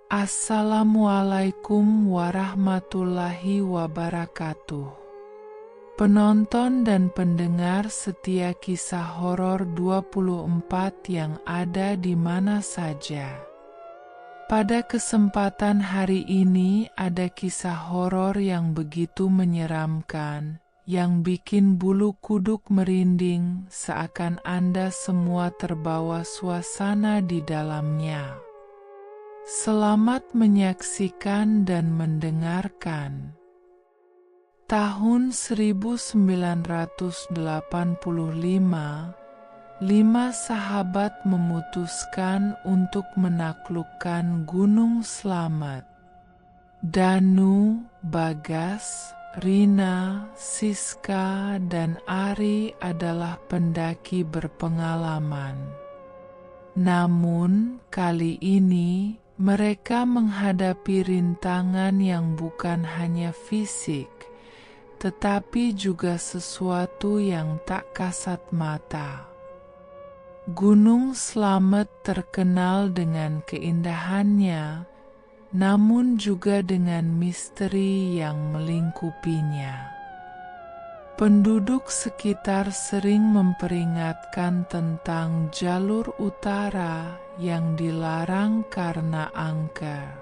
Assalamualaikum warahmatullahi wabarakatuh. Penonton dan pendengar setia kisah horor 24 yang ada di mana saja. Pada kesempatan hari ini ada kisah horor yang begitu menyeramkan, yang bikin bulu kuduk merinding seakan Anda semua terbawa suasana di dalamnya. Selamat menyaksikan dan mendengarkan. Tahun 1985, 5 sahabat memutuskan untuk menaklukkan Gunung Slamet. Danu, Bagas, Rina, Siska, dan Ari adalah pendaki berpengalaman. Namun, kali ini mereka menghadapi rintangan yang bukan hanya fisik, tetapi juga sesuatu yang tak kasat mata. Gunung Slamet terkenal dengan keindahannya, namun juga dengan misteri yang melingkupinya. Penduduk sekitar sering memperingatkan tentang jalur utara yang dilarang karena angker.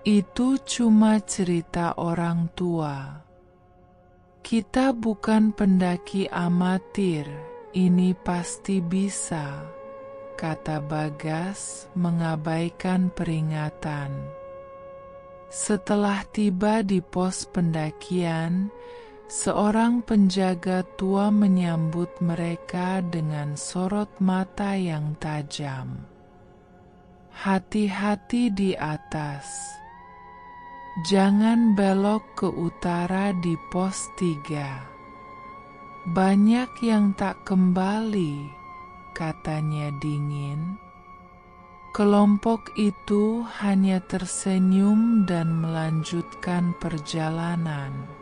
Itu cuma cerita orang tua. Kita bukan pendaki amatir, ini pasti bisa, kata Bagas mengabaikan peringatan. Setelah tiba di pos pendakian, seorang penjaga tua menyambut mereka dengan sorot mata yang tajam. Hati-hati di atas. Jangan belok ke utara di pos 3. Banyak yang tak kembali, katanya dingin. Kelompok itu hanya tersenyum dan melanjutkan perjalanan.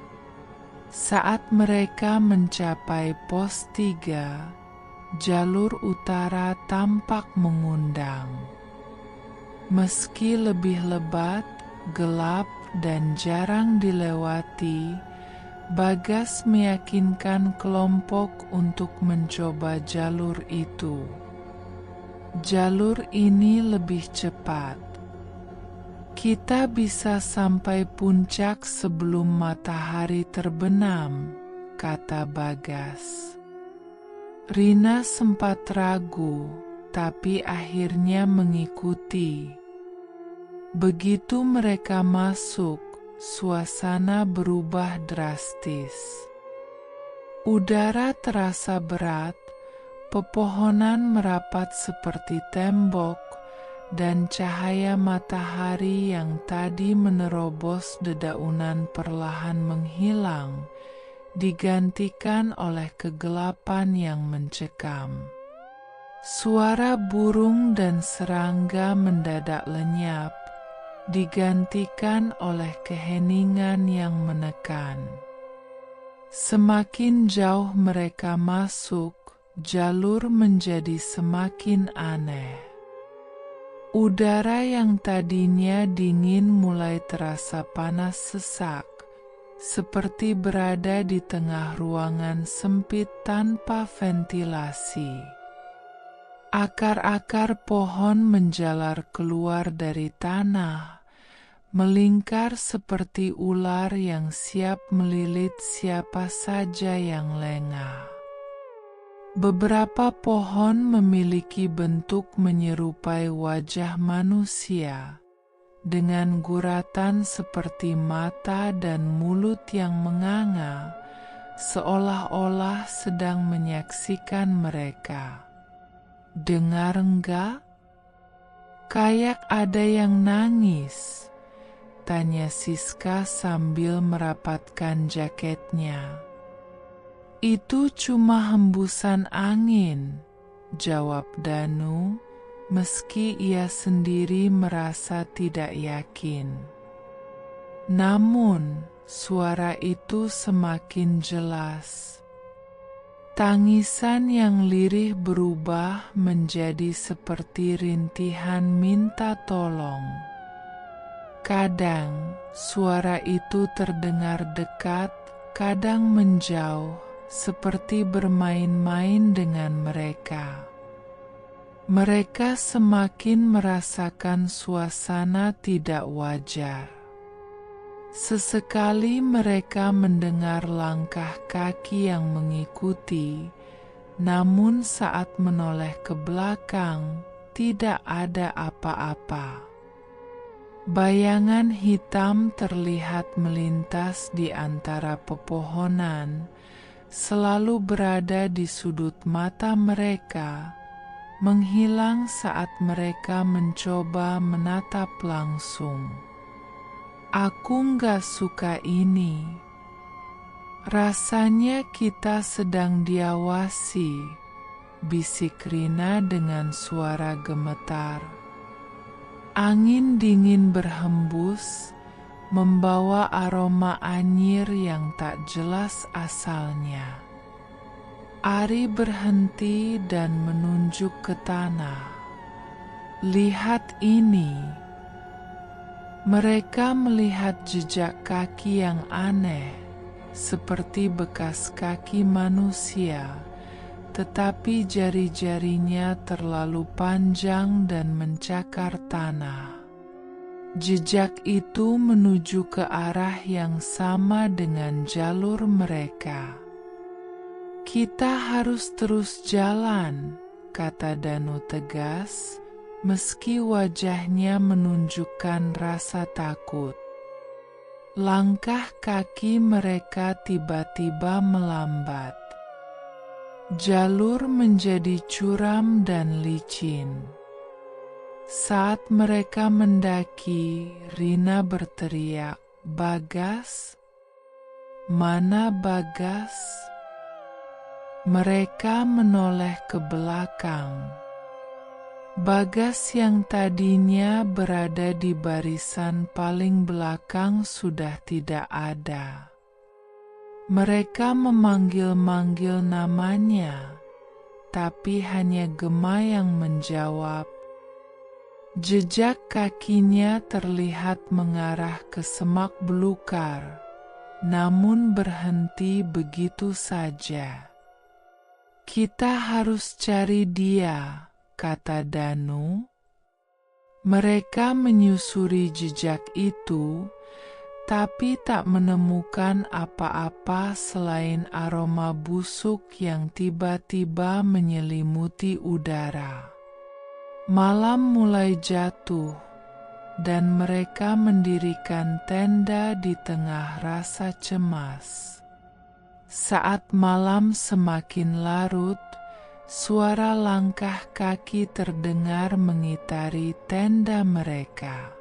Saat mereka mencapai pos 3, jalur utara tampak mengundang. Meski lebih lebat, gelap, dan jarang dilewati, Bagas meyakinkan kelompok untuk mencoba jalur itu. Jalur ini lebih cepat. Kita bisa sampai puncak sebelum matahari terbenam, kata Bagas. Rina sempat ragu, tapi akhirnya mengikuti. Begitu mereka masuk, suasana berubah drastis. Udara terasa berat, pepohonan merapat seperti tembok, dan cahaya matahari yang tadi menerobos dedaunan perlahan menghilang, digantikan oleh kegelapan yang mencekam. Suara burung dan serangga mendadak lenyap, digantikan oleh keheningan yang menekan. Semakin jauh mereka masuk, jalur menjadi semakin aneh. Udara yang tadinya dingin mulai terasa panas sesak, seperti berada di tengah ruangan sempit tanpa ventilasi. Akar-akar pohon menjalar keluar dari tanah, melingkar seperti ular yang siap melilit siapa saja yang lengah. Beberapa pohon memiliki bentuk menyerupai wajah manusia, dengan guratan seperti mata dan mulut yang menganga, seolah-olah sedang menyaksikan mereka. Dengar enggak? Kayak ada yang nangis, tanya Siska sambil merapatkan jaketnya. Itu cuma hembusan angin, jawab Danu, meski ia sendiri merasa tidak yakin. Namun, suara itu semakin jelas. Tangisan yang lirih berubah menjadi seperti rintihan minta tolong. Kadang suara itu terdengar dekat, kadang menjauh, seperti bermain-main dengan mereka. Mereka semakin merasakan suasana tidak wajar. Sesekali mereka mendengar langkah kaki yang mengikuti, namun saat menoleh ke belakang, tidak ada apa-apa. Bayangan hitam terlihat melintas di antara pepohonan, selalu berada di sudut mata mereka, menghilang saat mereka mencoba menatap langsung. Aku nggak suka ini. Rasanya kita sedang diawasi, bisik Rina dengan suara gemetar. Angin dingin berhembus, membawa aroma anyir yang tak jelas asalnya. Ari berhenti dan menunjuk ke tanah. Lihat ini. Mereka melihat jejak kaki yang aneh, seperti bekas kaki manusia, tetapi jari-jarinya terlalu panjang dan mencakar tanah. Jejak itu menuju ke arah yang sama dengan jalur mereka. Kita harus terus jalan, kata Danu tegas, meski wajahnya menunjukkan rasa takut. Langkah kaki mereka tiba-tiba melambat. Jalur menjadi curam dan licin. Saat mereka mendaki, Rina berteriak, "Bagas? Mana Bagas?" Mereka menoleh ke belakang. Bagas yang tadinya berada di barisan paling belakang sudah tidak ada. Mereka memanggil-manggil namanya, tapi hanya Gema yang menjawab. Jejak kakinya terlihat mengarah ke semak belukar, namun berhenti begitu saja. Kita harus cari dia, kata Danu. Mereka menyusuri jejak itu, tapi tak menemukan apa-apa selain aroma busuk yang tiba-tiba menyelimuti udara. Malam mulai jatuh, dan mereka mendirikan tenda di tengah rasa cemas. Saat malam semakin larut, suara langkah kaki terdengar mengitari tenda mereka.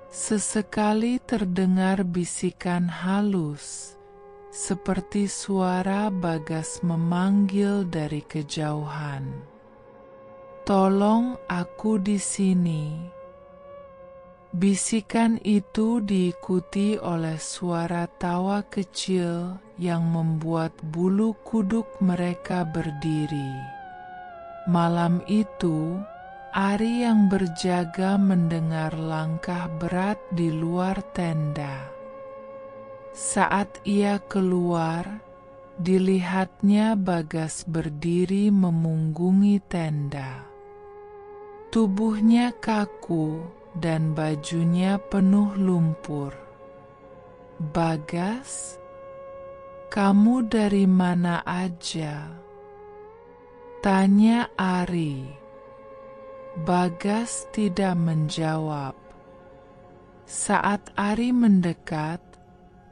Sesekali terdengar bisikan halus, seperti suara Bagas memanggil dari kejauhan. "Tolong, aku di sini." Bisikan itu diikuti oleh suara tawa kecil yang membuat bulu kuduk mereka berdiri. Malam itu, Ari yang berjaga mendengar langkah berat di luar tenda. Saat ia keluar, dilihatnya Bagas berdiri memunggungi tenda. Tubuhnya kaku dan bajunya penuh lumpur. "Bagas, kamu dari mana aja?" tanya Ari. Bagas tidak menjawab. Saat Ari mendekat,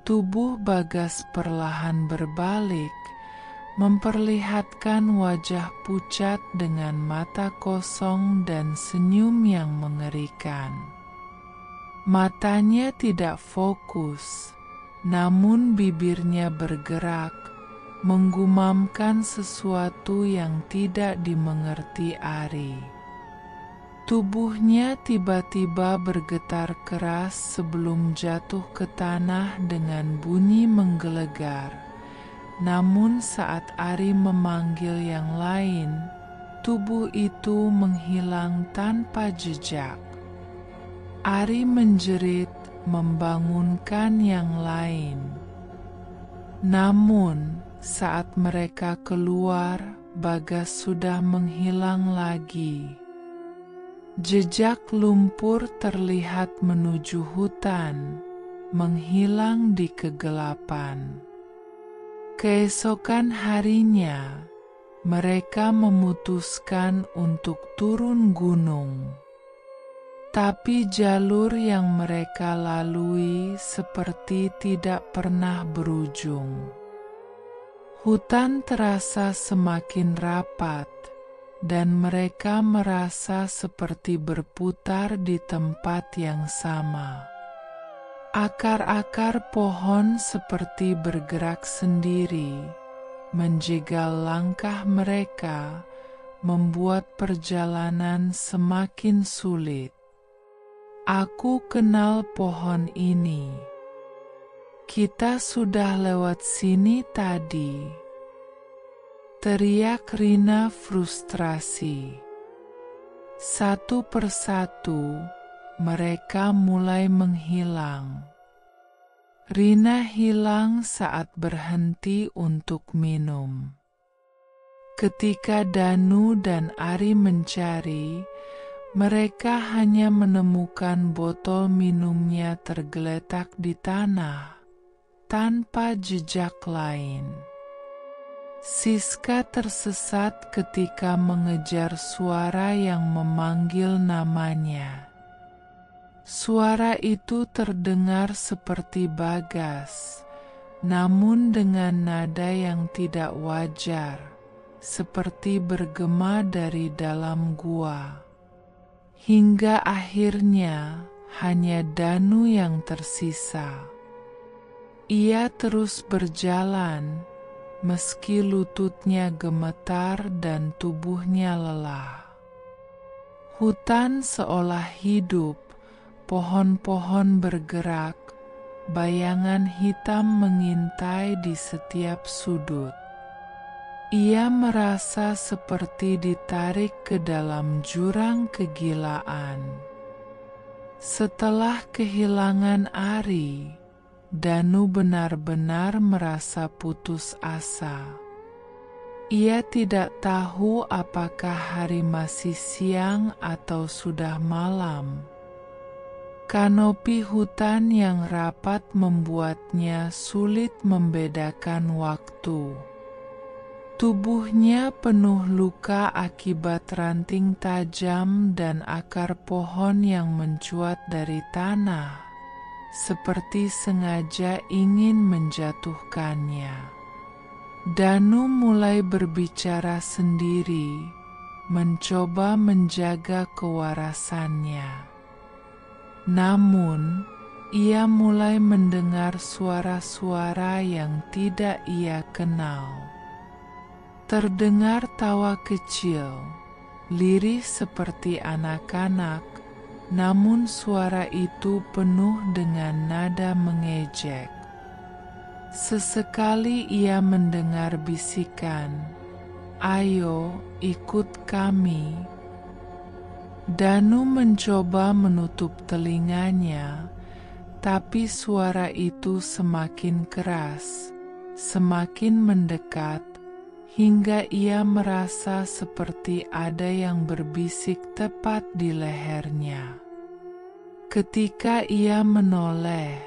tubuh Bagas perlahan berbalik, memperlihatkan wajah pucat dengan mata kosong dan senyum yang mengerikan. Matanya tidak fokus, namun bibirnya bergerak, menggumamkan sesuatu yang tidak dimengerti Ari. Tubuhnya tiba-tiba bergetar keras sebelum jatuh ke tanah dengan bunyi menggelegar. Namun saat Ari memanggil yang lain, tubuh itu menghilang tanpa jejak. Ari menjerit membangunkan yang lain. Namun, saat mereka keluar, Bagas sudah menghilang lagi. Jejak lumpur terlihat menuju hutan, menghilang di kegelapan. Keesokan harinya, mereka memutuskan untuk turun gunung. Tapi jalur yang mereka lalui seperti tidak pernah berujung. Hutan terasa semakin rapat, dan mereka merasa seperti berputar di tempat yang sama. Akar-akar pohon seperti bergerak sendiri, menjegal langkah mereka, membuat perjalanan semakin sulit. Aku kenal pohon ini. Kita sudah lewat sini tadi. Teriak Rina frustrasi. Satu persatu, mereka mulai menghilang. Rina hilang saat berhenti untuk minum. Ketika Danu dan Ari mencari, mereka hanya menemukan botol minumnya tergeletak di tanah, tanpa jejak lain. Siska tersesat ketika mengejar suara yang memanggil namanya. Suara itu terdengar seperti Bagas, namun dengan nada yang tidak wajar, seperti bergema dari dalam gua. Hingga akhirnya hanya Danu yang tersisa. Ia terus berjalan, meski lututnya gemetar dan tubuhnya lelah. Hutan seolah hidup, pohon-pohon bergerak, bayangan hitam mengintai di setiap sudut. Ia merasa seperti ditarik ke dalam jurang kegilaan. Setelah kehilangan Ari, Danu benar-benar merasa putus asa. Ia tidak tahu apakah hari masih siang atau sudah malam. Kanopi hutan yang rapat membuatnya sulit membedakan waktu. Tubuhnya penuh luka akibat ranting tajam dan akar pohon yang mencuat dari tanah, seperti sengaja ingin menjatuhkannya. Danu mulai berbicara sendiri, mencoba menjaga kewarasannya. Namun, ia mulai mendengar suara-suara yang tidak ia kenal. Terdengar tawa kecil, lirih seperti anak-anak, namun suara itu penuh dengan nada mengejek. Sesekali ia mendengar bisikan, "Ayo, ikut kami." Danu mencoba menutup telinganya, tapi suara itu semakin keras, semakin mendekat, hingga ia merasa seperti ada yang berbisik tepat di lehernya. Ketika ia menoleh,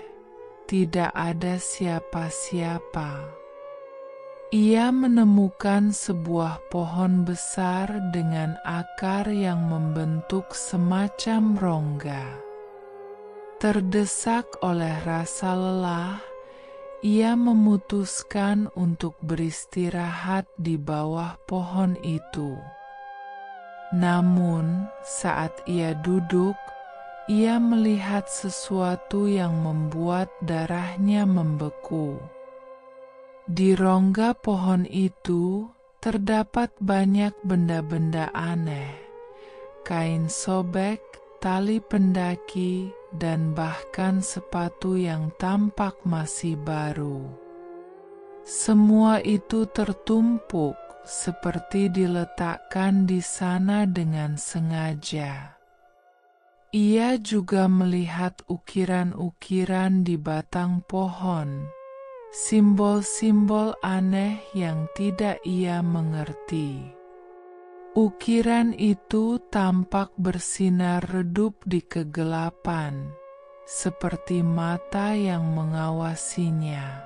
tidak ada siapa-siapa. Ia menemukan sebuah pohon besar dengan akar yang membentuk semacam rongga. Terdesak oleh rasa lelah, ia memutuskan untuk beristirahat di bawah pohon itu. Namun, saat ia duduk, ia melihat sesuatu yang membuat darahnya membeku. Di rongga pohon itu terdapat banyak benda-benda aneh, kain sobek, tali pendaki, dan bahkan sepatu yang tampak masih baru. Semua itu tertumpuk seperti diletakkan di sana dengan sengaja. Ia juga melihat ukiran-ukiran di batang pohon, simbol-simbol aneh yang tidak ia mengerti. Ukiran itu tampak bersinar redup di kegelapan, seperti mata yang mengawasinya.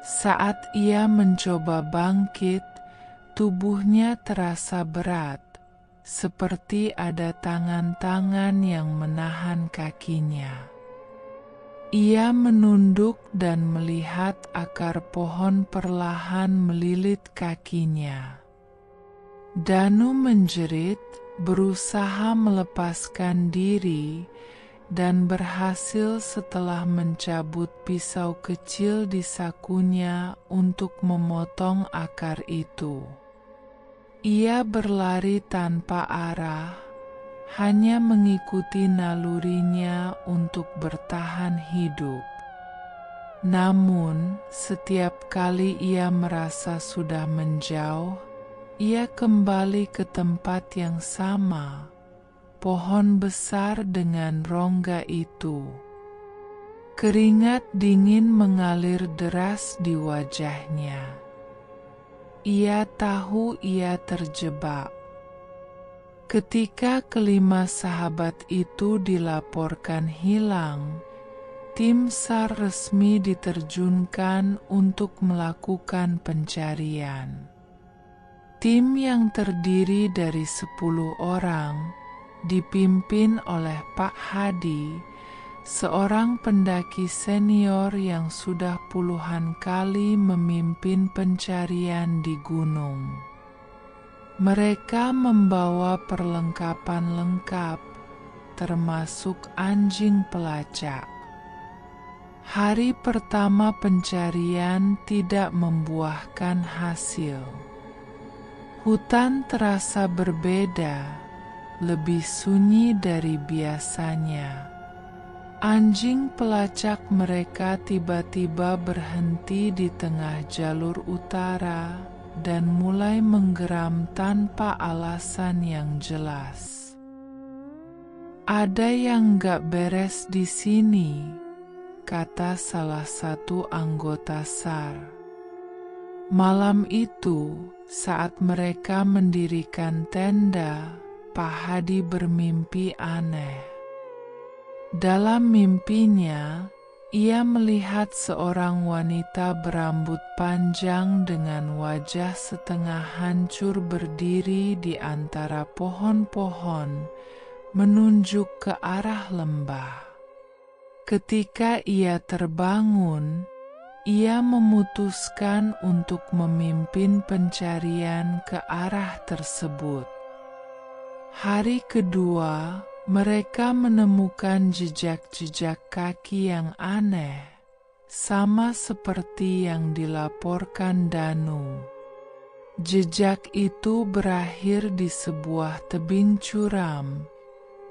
Saat ia mencoba bangkit, tubuhnya terasa berat, seperti ada tangan-tangan yang menahan kakinya. Ia menunduk dan melihat akar pohon perlahan melilit kakinya. Danu menjerit, berusaha melepaskan diri, dan berhasil setelah mencabut pisau kecil di sakunya untuk memotong akar itu. Ia berlari tanpa arah, hanya mengikuti nalurinya untuk bertahan hidup. Namun, setiap kali ia merasa sudah menjauh, ia kembali ke tempat yang sama, pohon besar dengan rongga itu. Keringat dingin mengalir deras di wajahnya. Ia tahu ia terjebak. Ketika kelima sahabat itu dilaporkan hilang, tim SAR resmi diterjunkan untuk melakukan pencarian. Tim yang terdiri dari 10 orang, dipimpin oleh Pak Hadi, seorang pendaki senior yang sudah puluhan kali memimpin pencarian di gunung. Mereka membawa perlengkapan lengkap, termasuk anjing pelacak. Hari pertama pencarian tidak membuahkan hasil. Hutan terasa berbeda, lebih sunyi dari biasanya. Anjing pelacak mereka tiba-tiba berhenti di tengah jalur utara dan mulai menggeram tanpa alasan yang jelas. "Ada yang gak beres di sini," kata salah satu anggota SAR. Malam itu, saat mereka mendirikan tenda, Pak Hadi bermimpi aneh. Dalam mimpinya, ia melihat seorang wanita berambut panjang dengan wajah setengah hancur berdiri di antara pohon-pohon, menunjuk ke arah lembah. Ketika ia terbangun, ia memutuskan untuk memimpin pencarian ke arah tersebut. Hari kedua, mereka menemukan jejak-jejak kaki yang aneh, sama seperti yang dilaporkan Danu. Jejak itu berakhir di sebuah tebing curam,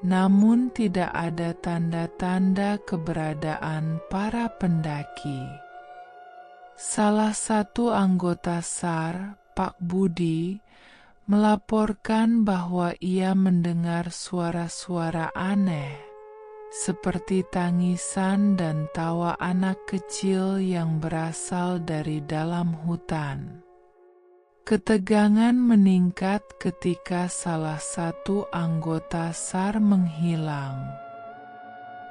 namun tidak ada tanda-tanda keberadaan para pendaki. Salah satu anggota SAR, Pak Budi, melaporkan bahwa ia mendengar suara-suara aneh, seperti tangisan dan tawa anak kecil yang berasal dari dalam hutan. Ketegangan meningkat ketika salah satu anggota SAR menghilang.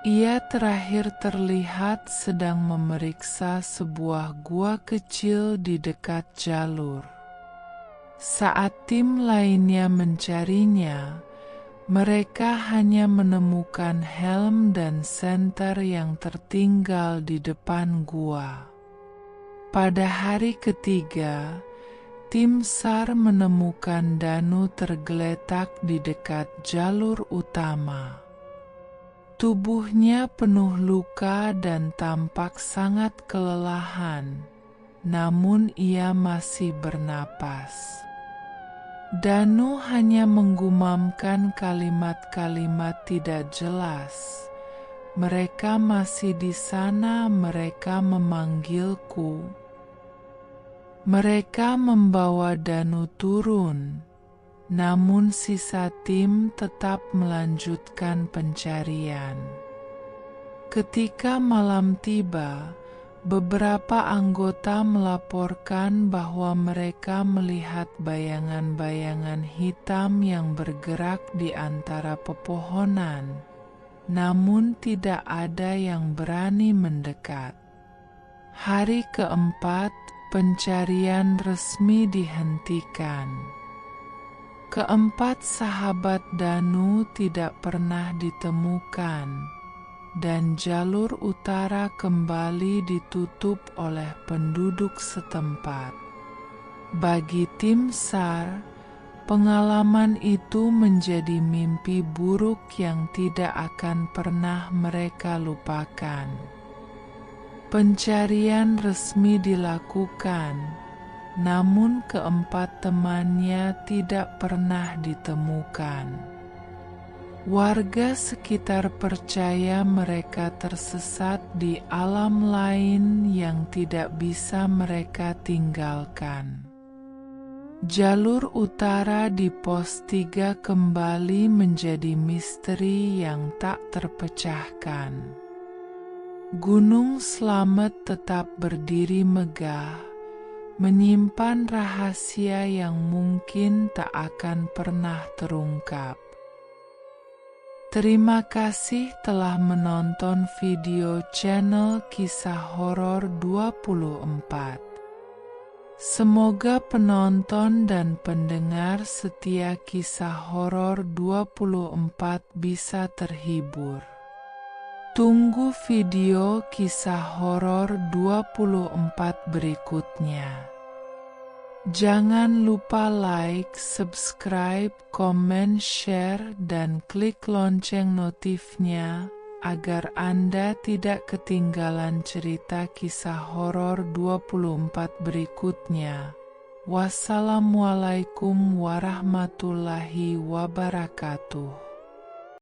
Ia terakhir terlihat sedang memeriksa sebuah gua kecil di dekat jalur. Saat tim lainnya mencarinya, mereka hanya menemukan helm dan senter yang tertinggal di depan gua. Pada hari ketiga, tim SAR menemukan Danu tergeletak di dekat jalur utama. Tubuhnya penuh luka dan tampak sangat kelelahan, namun ia masih bernapas. Danu hanya menggumamkan kalimat-kalimat tidak jelas. "Mereka masih di sana, mereka memanggilku." Mereka membawa Danu turun, namun sisa tim tetap melanjutkan pencarian. Ketika malam tiba, beberapa anggota melaporkan bahwa mereka melihat bayangan-bayangan hitam yang bergerak di antara pepohonan, namun tidak ada yang berani mendekat. Hari keempat, pencarian resmi dihentikan. Keempat sahabat Danu tidak pernah ditemukan, dan jalur utara kembali ditutup oleh penduduk setempat. Bagi tim SAR, pengalaman itu menjadi mimpi buruk yang tidak akan pernah mereka lupakan. Pencarian resmi dilakukan, namun keempat temannya tidak pernah ditemukan. Warga sekitar percaya mereka tersesat di alam lain yang tidak bisa mereka tinggalkan. Jalur utara di Pos 3 kembali menjadi misteri yang tak terpecahkan. Gunung Slamet tetap berdiri megah, menyimpan rahasia yang mungkin tak akan pernah terungkap. Terima kasih telah menonton video channel Kisah Horor 24. Semoga penonton dan pendengar setia Kisah Horor 24 bisa terhibur. Tunggu video Kisah Horor 24 berikutnya. Jangan lupa like, subscribe, komen, share, dan klik lonceng notifnya agar Anda tidak ketinggalan cerita Kisah Horor 24 berikutnya. Wassalamualaikum warahmatullahi wabarakatuh.